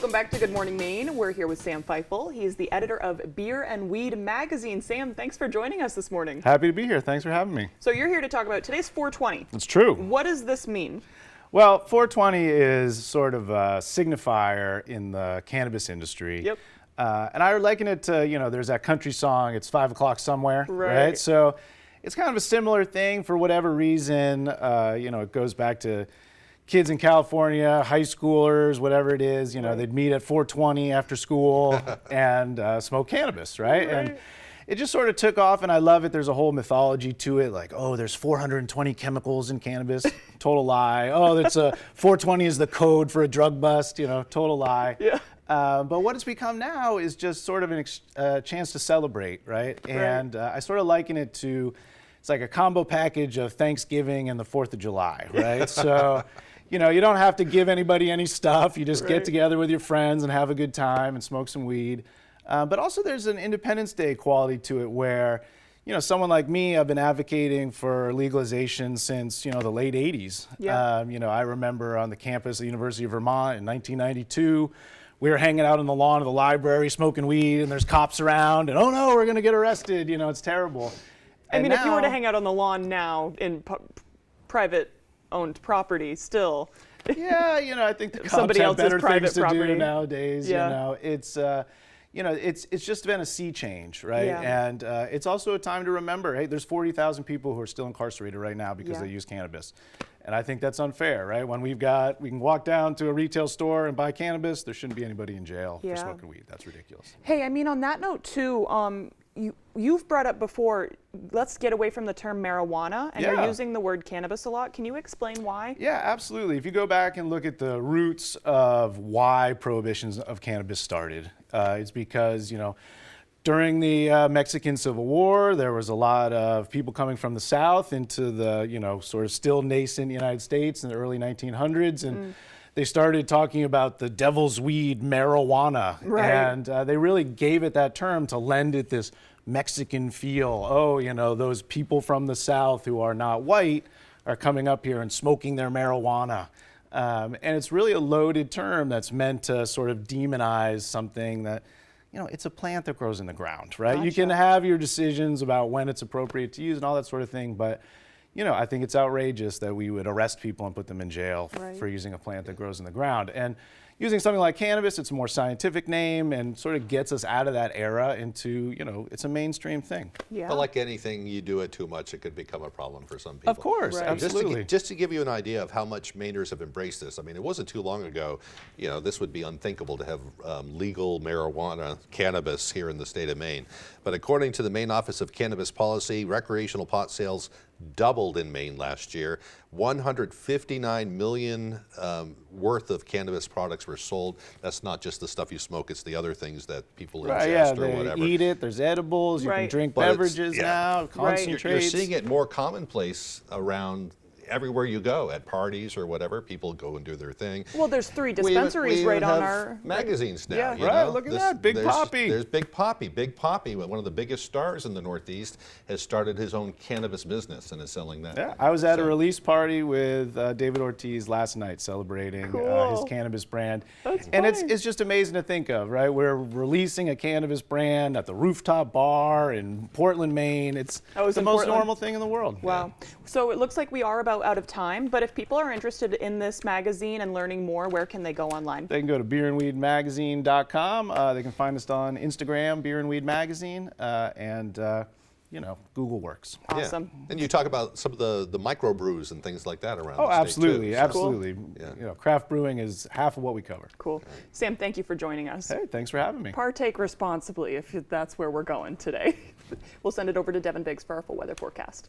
Welcome back to Good Morning Maine. We're here with Sam Feifel. He's the editor of Beer and Weed magazine. Sam, thanks for joining us this morning. Happy to be here. Thanks for having me. So you're here to talk about today's 420. It's true. What does this mean? Well, 420 is sort of a signifier in the cannabis industry. Yep. And I liken it to, there's that country song, it's 5 o'clock somewhere, right? So it's kind of a similar thing for whatever reason. It goes back to kids in California, high schoolers, whatever it is, they'd meet at 420 after school and smoke cannabis, right? And it just sort of took off, and I love it. There's a whole mythology to it, like, oh, there's 420 chemicals in cannabis. Total lie. Oh, that's 420 is the code for a drug bust, total lie. Yeah. But what it's become now is just sort of a chance to celebrate, right? And I sort of liken it to, it's like a combo package of Thanksgiving and the 4th of July, right? So, you don't have to give anybody any stuff. You just get together with your friends and have a good time and smoke some weed. But also there's an Independence Day quality to it where, someone like me, I've been advocating for legalization since, the late 80s. Yeah. I remember on the campus of the University of Vermont in 1992, we were hanging out on the lawn of the library smoking weed, and there's cops around, and oh no, we're going to get arrested. It's terrible. I mean, if you were to hang out on the lawn now in private-owned property, still. Yeah, I think the cops somebody have better things to property. do nowadays. Yeah. It's just been a sea change, right? Yeah. And it's also a time to remember, hey, there's 40,000 people who are still incarcerated right now because they use cannabis. And I think that's unfair, right? When we can walk down to a retail store and buy cannabis, there shouldn't be anybody in jail for smoking weed. That's ridiculous. Hey, I mean, on that note too, you've brought up before, let's get away from the term marijuana, and you're using the word cannabis a lot. Can you explain why? Yeah, absolutely. If you go back and look at the roots of why prohibitions of cannabis started, it's because, during the Mexican Civil War, there was a lot of people coming from the South into the, sort of still nascent United States in the early 1900s. And they started talking about the devil's weed, marijuana. And they really gave it that term to lend it this Mexican feel. Oh, those people from the South who are not white are coming up here and smoking their marijuana. And it's really a loaded term that's meant to sort of demonize something that, it's a plant that grows in the ground, right? Gotcha. You can have your decisions about when it's appropriate to use and all that sort of thing, but I think it's outrageous that we would arrest people and put them in jail for using a plant that grows in the ground. And using something like cannabis, it's a more scientific name and sort of gets us out of that era into, it's a mainstream thing. Yeah. But like anything, you do it too much, it could become a problem for some people. Of course, absolutely. Just to give you an idea of how much Mainers have embraced this, I mean, it wasn't too long ago, this would be unthinkable to have legal marijuana, cannabis here in the state of Maine. But according to the Maine Office of Cannabis Policy, recreational pot sales doubled in Maine last year. 159 million worth of cannabis products were sold. That's not just the stuff you smoke, it's the other things that people ingest or whatever. They eat it, there's edibles, you can drink beverages now, concentrates. You're seeing it more commonplace around everywhere you go, at parties or whatever, people go and do their thing. Well, there's 3 dispensaries we right on have our magazines now. Yeah, you know? Look at that, Big Poppy. There's Big Poppy. Big Poppy, one of the biggest stars in the Northeast, has started his own cannabis business and is selling that. Yeah, I was at a release party with David Ortiz last night celebrating his cannabis brand. And it's just amazing to think of, right? We're releasing a cannabis brand at the rooftop bar in Portland, Maine. It's the most normal thing in the world. Wow. Yeah. So it looks like we are about out of time, but if people are interested in this magazine and learning more, where can they go online? They can go to beerandweedmagazine.com. They can find us on Instagram, Beer and Weed Magazine, and Google works. Awesome. Yeah. And you talk about some of the microbrews and things like that around the state absolutely, too. Absolutely. Cool. Craft brewing is half of what we cover. Cool. Sam, thank you for joining us. Hey, thanks for having me. Partake responsibly if that's where we're going today. We'll send it over to Devin Biggs for our full weather forecast.